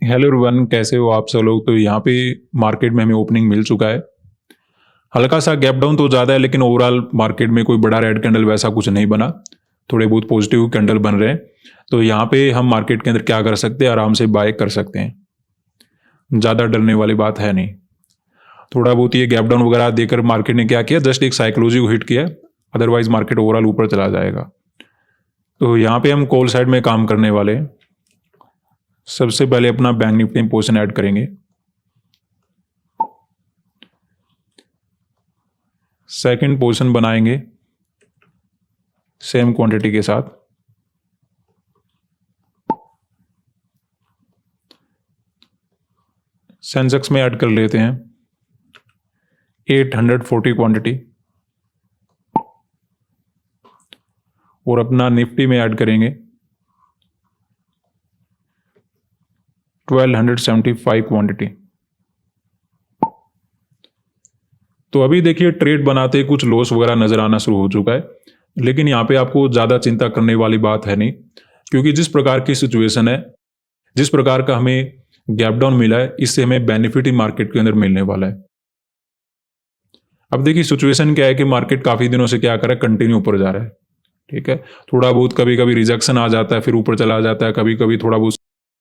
Hello everyone, कैसे हो आप सब लोग। तो यहाँ पे मार्केट में हमें ओपनिंग मिल चुका है। हल्का सा गैप डाउन तो ज़्यादा है, लेकिन ओवरऑल मार्केट में कोई बड़ा रेड कैंडल वैसा कुछ नहीं बना। थोड़े बहुत पॉजिटिव कैंडल बन रहे हैं। तो यहाँ पे हम मार्केट के अंदर क्या कर सकते हैं, आराम से बाय कर सकते हैं। ज़्यादा डरने वाली बात है नहीं। थोड़ा बहुत ये गैप डाउन वगैरह देकर मार्केट ने क्या किया, जस्ट एक साइकोलॉजी को हिट किया। अदरवाइज मार्केट ओवरऑल ऊपर चला जाएगा। तो यहाँ पे हम कॉल साइड में काम करने वाले हैं। सबसे पहले अपना बैंक निफ्टी में पोजीशन ऐड करेंगे। सेकंड पोजीशन बनाएंगे सेम क्वांटिटी के साथ। सेंसेक्स में ऐड कर लेते हैं 840 क्वांटिटी, और अपना निफ्टी में ऐड करेंगे 1275 क्वांटिटी। तो अभी देखिए ट्रेड बनाते ही कुछ लॉस वगैरह नजर आना शुरू हो चुका है, लेकिन यहाँ पे आपको ज़्यादा चिंता करने वाली बात है नहीं, क्योंकि जिस प्रकार की सिचुएशन है, जिस प्रकार का हमें गैप डाउन मिला है, इससे हमें बेनिफिट ही मार्केट के अंदर मिलने वाला है। अब देखिए सिचुएशन क्या है कि मार्केट काफ़ी दिनों से क्या कर रहा है, कंटिन्यू ऊपर जा रहा है। ठीक है, थोड़ा बहुत कभी कभी रिजेक्शन आ जाता है, फिर ऊपर चला जाता है, कभी कभी थोड़ा बहुत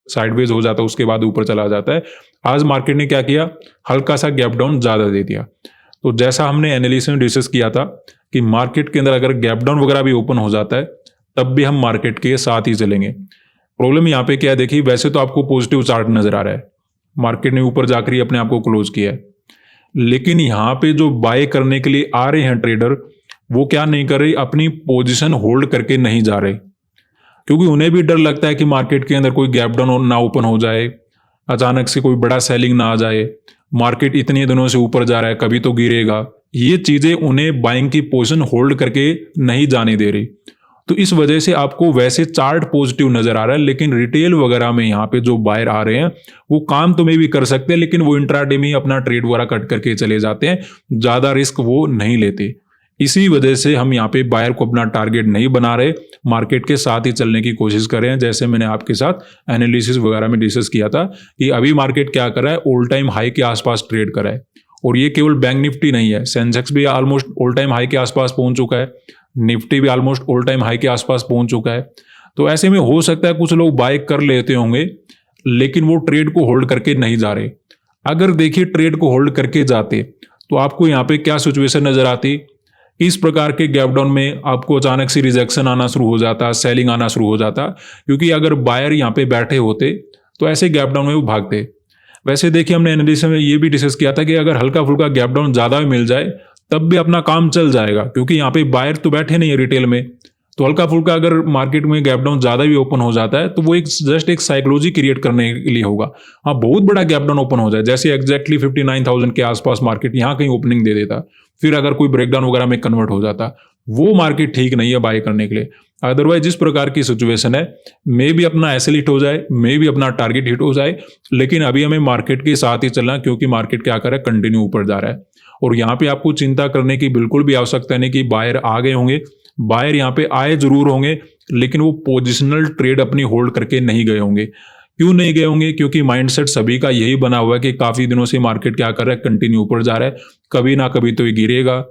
साइडवेज हो जाता है, उसके बाद ऊपर चला जाता है। आज मार्केट ने क्या किया, हल्का सा गैप डाउन ज़्यादा दे दिया। तो जैसा हमने एनालिसिस में डिस्कस किया था कि मार्केट के अंदर अगर गैप डाउन वगैरह भी ओपन हो जाता है, तब भी हम मार्केट के साथ ही चलेंगे। प्रॉब्लम यहाँ पे क्या है, देखिए वैसे तो आपको पॉजिटिव चार्ट नजर आ रहा है, मार्केट ने ऊपर जाकर ही अपने आप को क्लोज किया है, लेकिन यहाँ पे जो बाय करने के लिए आ रहे हैं ट्रेडर, वो क्या नहीं कर रहे, अपनी पोजिशन होल्ड करके नहीं जा रहे, क्योंकि उन्हें भी डर लगता है कि मार्केट के अंदर कोई गैप डाउन ना ओपन हो जाए, अचानक से कोई बड़ा सेलिंग ना आ जाए, मार्केट इतने दिनों से ऊपर जा रहा है, कभी तो गिरेगा। ये चीजें उन्हें बाइंग की पोजीशन होल्ड करके नहीं जाने दे रही। तो इस वजह से आपको वैसे चार्ट पॉजिटिव नजर आ रहा है, लेकिन रिटेल वगैरह में यहाँ पे जो बायर आ रहे हैं, वो काम तो में भी कर सकते हैं, लेकिन वो इंट्राडे में ही अपना ट्रेड वगैरह कट करके चले जाते हैं, ज्यादा रिस्क वो नहीं लेते। इसी वजह से हम यहाँ पे बायर को अपना टारगेट नहीं बना रहे, मार्केट के साथ ही चलने की कोशिश कर रहे हैं। जैसे मैंने आपके साथ एनालिसिस वगैरह में डिस्कस किया था कि अभी मार्केट क्या कर रहा है, ऑल टाइम हाई के आसपास ट्रेड कर रहा है। और ये केवल बैंक निफ्टी नहीं है, सेंसेक्स भी ऑलमोस्ट ऑल टाइम हाई के आसपास पहुंच चुका है, निफ्टी भी ऑलमोस्ट ऑल टाइम हाई के आसपास पहुंच चुका है। तो ऐसे में हो सकता है कुछ लोग बाय कर लेते होंगे, लेकिन वो ट्रेड को होल्ड करके नहीं जा रहे। अगर देखिए ट्रेड को होल्ड करके जाते तो आपको यहाँ पे क्या सिचुएशन नजर आती, इस प्रकार के गैप डाउन में आपको अचानक से रिजेक्शन आना शुरू हो जाता, सेलिंग आना शुरू हो जाता, क्योंकि अगर बायर यहाँ पे बैठे होते तो ऐसे गैप डाउन में वो भागते। वैसे देखिए हमने एनालिसिस में ये भी डिस्कस किया था कि अगर हल्का फुल्का गैप डाउन ज़्यादा भी मिल जाए, तब भी अपना काम चल जाएगा, क्योंकि यहाँ पे बायर तो बैठे नहीं है रिटेल में। तो हल्का फुल्का अगर मार्केट में गैप डाउन ज़्यादा भी ओपन हो जाता है, तो वो एक जस्ट एक साइकोलॉजी क्रिएट करने के लिए होगा। हाँ, बहुत बड़ा गैप डाउन ओपन हो जाए, जैसे एक्जैक्टली 59,000 के आसपास मार्केट यहाँ कहीं ओपनिंग दे देता, फिर अगर कोई ब्रेकडाउन वगैरह में कन्वर्ट हो जाता, वो मार्केट ठीक नहीं है बाय करने के लिए। अदरवाइज जिस प्रकार की सिचुएशन है, मे भी अपना एसएल हिट हो जाए, मे भी अपना टारगेट हिट हो जाए, लेकिन अभी हमें मार्केट के साथ ही चलना, क्योंकि मार्केट क्या कर रहा है, कंटिन्यू ऊपर जा रहा है। और यहाँ पे आपको चिंता करने की बिल्कुल भी आवश्यकता नहीं कि बायर आ गए होंगे। बायर यहाँ पे आए जरूर होंगे, लेकिन वो पोजिशनल ट्रेड अपनी होल्ड करके नहीं गए होंगे। क्यों नहीं गए होंगे, क्योंकि माइंडसेट सभी का यही बना हुआ है कि काफी दिनों से मार्केट क्या कर रहा है, कंटिन्यू ऊपर जा रहा है, कभी ना कभी तो ये गिरेगा,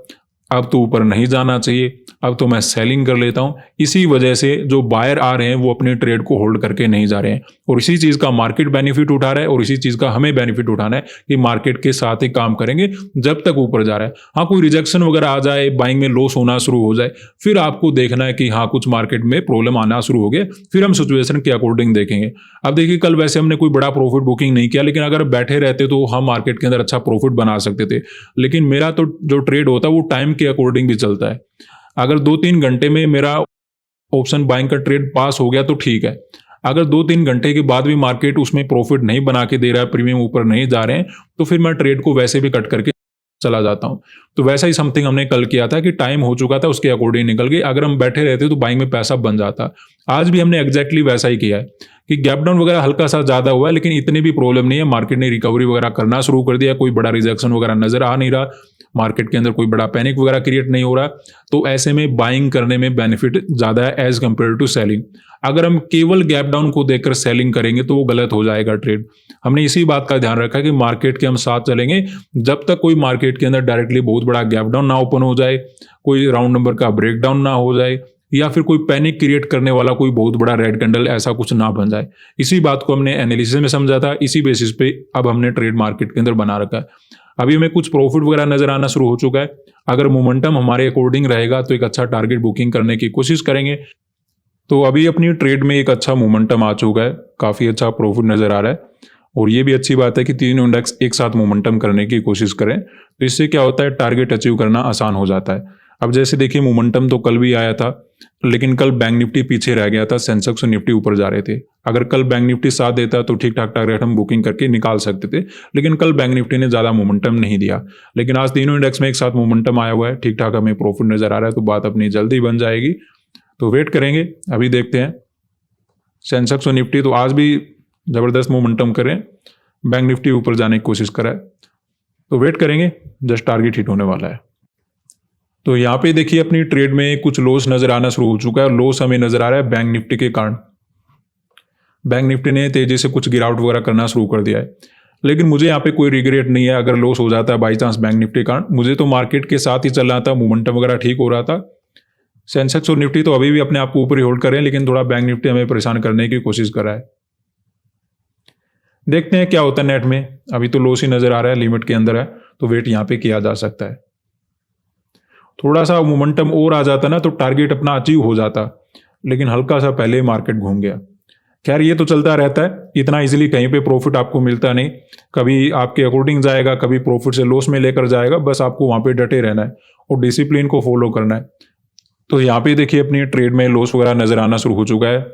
अब तो ऊपर नहीं जाना चाहिए, अब तो मैं सेलिंग कर लेता हूं। इसी वजह से जो बायर आ रहे हैं वो अपने ट्रेड को होल्ड करके नहीं जा रहे हैं, और इसी चीज का मार्केट बेनिफिट उठा रहा है, और इसी चीज का हमें बेनिफिट उठाना है कि मार्केट के साथ ही काम करेंगे जब तक ऊपर जा रहा है। हाँ, कोई रिजेक्शन वगैरह आ जाए, बाइंग में लॉस होना शुरू हो जाए, फिर आपको देखना है कि हाँ कुछ मार्केट में प्रॉब्लम आना शुरू हो गया, फिर हम सिचुएशन के अकॉर्डिंग देखेंगे। अब देखिए कल वैसे हमने कोई बड़ा प्रॉफिट बुकिंग नहीं किया, लेकिन अगर बैठे रहते तो हम मार्केट के अंदर अच्छा प्रॉफिट बना सकते थे। लेकिन मेरा तो जो ट्रेड होता है वो टाइम के अकॉर्डिंग भी चलता है। अगर 2-3 घंटे में मेरा ऑप्शन बाइंग का ट्रेड पास हो गया तो ठीक है, अगर 2-3 घंटे के बाद भी मार्केट उसमें प्रॉफिट नहीं बना के दे रहा है, प्रीमियम ऊपर नहीं जा रहे हैं, तो फिर मैं ट्रेड को वैसे भी कट करके चला जाता हूं। तो वैसा ही समथिंग हमने कल किया था कि टाइम हो चुका था, उसके अकॉर्डिंग निकल गए। अगर हम बैठे रहते तो बाइंग में पैसा बन जाता। आज भी हमने एग्जैक्टली वैसा ही किया है कि गैप डाउन वगैरह हल्का सा ज्यादा हुआ है, लेकिन इतनी भी प्रॉब्लम नहीं है, मार्केट ने रिकवरी वगैरह करना शुरू कर दिया, कोई बड़ा रिजेक्शन वगैरह नजर आ नहीं रहा। मार्केट के अंदर कोई बड़ा पैनिक वगैरह क्रिएट नहीं हो रहा, तो ऐसे में बाइंग करने में बेनिफिट ज़्यादा है एज कम्पेयर टू सेलिंग। अगर हम केवल गैप डाउन को देखकर सेलिंग करेंगे तो वो गलत हो जाएगा ट्रेड। हमने इसी बात का ध्यान रखा कि मार्केट के हम साथ चलेंगे जब तक कोई मार्केट के अंदर डायरेक्टली बहुत बड़ा गैप डाउन ना ओपन हो जाए, कोई राउंड नंबर का ब्रेकडाउन ना हो जाए, या फिर कोई पैनिक क्रिएट करने वाला कोई बहुत बड़ा रेड कैंडल ऐसा कुछ ना बन जाए। इसी बात को हमने एनालिसिस में समझा था, इसी बेसिस पे अब हमने ट्रेड मार्केट के अंदर बना रखा है। अभी हमें कुछ प्रॉफिट वगैरह नजर आना शुरू हो चुका है। अगर मोमेंटम हमारे अकॉर्डिंग रहेगा तो एक अच्छा टारगेट बुकिंग करने की कोशिश करेंगे। तो अभी अपनी ट्रेड में एक अच्छा मोमेंटम आ चुका है, काफ़ी अच्छा प्रॉफिट नज़र आ रहा है। और ये भी अच्छी बात है कि तीनों इंडेक्स एक साथ मोमेंटम करने की कोशिश करें, तो इससे क्या होता है, टारगेट अचीव करना आसान हो जाता है। अब जैसे देखिए मोमेंटम तो कल भी आया था, लेकिन कल बैंक निफ्टी पीछे रह गया था, सेंसेक्स और निफ्टी ऊपर जा रहे थे। अगर कल बैंक निफ्टी साथ देता तो ठीक ठाक टारगेट हम बुकिंग करके निकाल सकते थे, लेकिन कल बैंक निफ्टी ने ज़्यादा मोमेंटम नहीं दिया। लेकिन आज तीनों इंडेक्स में एक साथ मोमेंटम आया हुआ है, ठीक ठाक हमें प्रॉफिट नज़र आ रहा है, तो बात अपनी जल्दी बन जाएगी। तो वेट करेंगे, अभी देखते हैं। सेंसेक्स और निफ्टी तो आज भी ज़बरदस्त मोमेंटम करें, बैंक निफ्टी ऊपर जाने की कोशिश करा है, तो वेट करेंगे, जस्ट टारगेट हिट होने वाला है। तो यहाँ पे देखिए अपनी ट्रेड में कुछ लॉस नज़र आना शुरू हो चुका है, और लॉस हमें नज़र आ रहा है बैंक निफ्टी के कारण। बैंक निफ्टी ने तेज़ी से कुछ गिरावट वगैरह करना शुरू कर दिया है, लेकिन मुझे यहाँ पे कोई रिग्रेट नहीं है अगर लॉस हो जाता है बाई चांस बैंक निफ्टी के कारण। मुझे तो मार्केट के साथ ही चल रहा था, मोमेंटम वगैरह ठीक हो रहा था। सेंसेक्स और निफ्टी तो अभी भी अपने आप को ऊपर ही होल्ड कर रहे हैं, लेकिन थोड़ा बैंक निफ्टी हमें परेशान करने की कोशिश कर रहा है। देखते हैं क्या होता है नेट में। अभी तो लॉस ही नज़र आ रहा है, लिमिट के अंदर है, तो वेट यहाँ पे किया जा सकता है। थोड़ा सा मोमेंटम और आ जाता ना तो टारगेट अपना अचीव हो जाता, लेकिन हल्का सा पहले ही मार्केट घूम गया। खैर ये तो चलता रहता है, इतना इजीली कहीं पे प्रॉफिट आपको मिलता नहीं, कभी आपके अकॉर्डिंग जाएगा, कभी प्रॉफिट से लॉस में लेकर जाएगा। बस आपको वहाँ पे डटे रहना है और डिसिप्लिन को फॉलो करना है। तो यहाँ पे देखिए अपनी ट्रेड में लॉस वगैरह नज़र आना शुरू हो चुका है,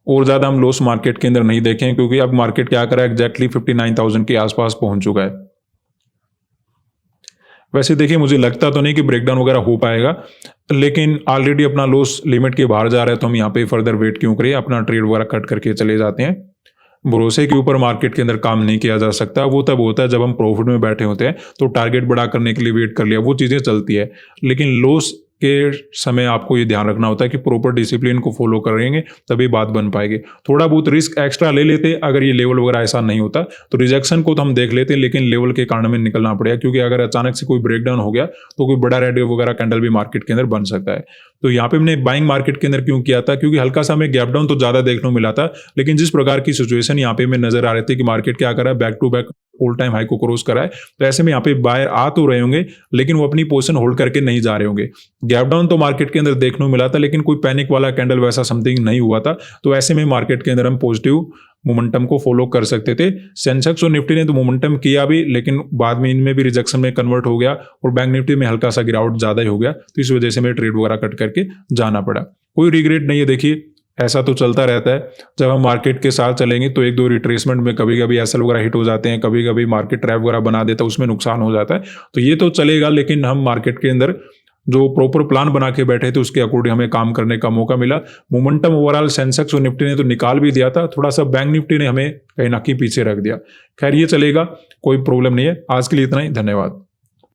और ज़्यादा हम लॉस मार्केट के अंदर नहीं देखें, क्योंकि अब मार्केट क्या कर रहा है, एग्जैक्टली 59,000 के आसपास पहुँच चुका है। वैसे देखिए मुझे लगता तो नहीं कि ब्रेकडाउन वगैरह हो पाएगा, लेकिन ऑलरेडी अपना लॉस लिमिट के बाहर जा रहा है, तो हम यहाँ पे फर्दर वेट क्यों करें, अपना ट्रेड वगैरह कट करके चले जाते हैं। भरोसे के ऊपर मार्केट के अंदर काम नहीं किया जा सकता, वो तब होता है जब हम प्रॉफिट में बैठे होते हैं, तो टारगेट बड़ा करने के लिए वेट कर लिया, वो चीज़ें चलती है। लेकिन लॉस के समय आपको ये ध्यान रखना होता है कि प्रॉपर डिसिप्लिन को फॉलो करेंगे तभी बात बन पाएगी। थोड़ा बहुत रिस्क एक्स्ट्रा ले लेते, अगर ये लेवल वगैरह ऐसा नहीं होता तो रिजेक्शन को तो हम देख लेते, लेकिन लेवल के कारण में निकलना पड़ेगा, क्योंकि अगर अचानक से कोई ब्रेकडाउन हो गया तो कोई बड़ा रेड वगैरह कैंडल भी मार्केट के अंदर बन सकता है। तो यहाँ पे हमने बाइंग मार्केट के अंदर क्यों किया था, क्योंकि हल्का सा हमें गैप डाउन तो ज़्यादा देखने को मिला था, लेकिन जिस प्रकार की सिचुएशन यहाँ पे हमें नजर आ रही थी कि मार्केट क्या कर रहा है, back to back all time high को क्रॉस करा है, तो ऐसे में यहाँ पे बायर आ तो रहे होंगे, लेकिन वो अपनी पोजीशन होल्ड करके नहीं जा रहे होंगे। गैप डाउन तो मार्केट के अंदर देखने को मिला था, लेकिन कोई पैनिक वाला कैंडल वैसा समथिंग नहीं हुआ था, तो ऐसे में मार्केट के अंदर हम पॉजिटिव मोमेंटम को फॉलो कर सकते थे। सेंसेक्स और निफ्टी ने तो मोमेंटम किया भी, लेकिन बाद में इनमें भी रिजेक्शन में कन्वर्ट हो गया, और बैंक निफ्टी में हल्का सा गिरावट ज़्यादा ही हो गया, तो इस वजह से हमें ट्रेड वगैरह कट करके जाना पड़ा। कोई रिग्रेट नहीं है, देखिए ऐसा तो चलता रहता है। जब हम मार्केट के साथ चलेंगे तो एक दो रिट्रेसमेंट में कभी कभी एसएल वगैरह हिट हो जाते हैं, कभी कभी मार्केट ट्रैप वगैरह बना देता है, उसमें नुकसान हो जाता है, तो ये तो चलेगा। लेकिन हम मार्केट के अंदर जो प्रॉपर प्लान बना के बैठे थे उसके अकॉर्डिंग हमें काम करने का मौका मिला। मोमेंटम ओवरऑल सेंसेक्स और निफ्टी ने तो निकाल भी दिया था, थोड़ा सा बैंक निफ्टी ने हमें कहीं ना कहीं पीछे रख दिया। खैर ये चलेगा, कोई प्रॉब्लम नहीं है। आज के लिए इतना ही, धन्यवाद।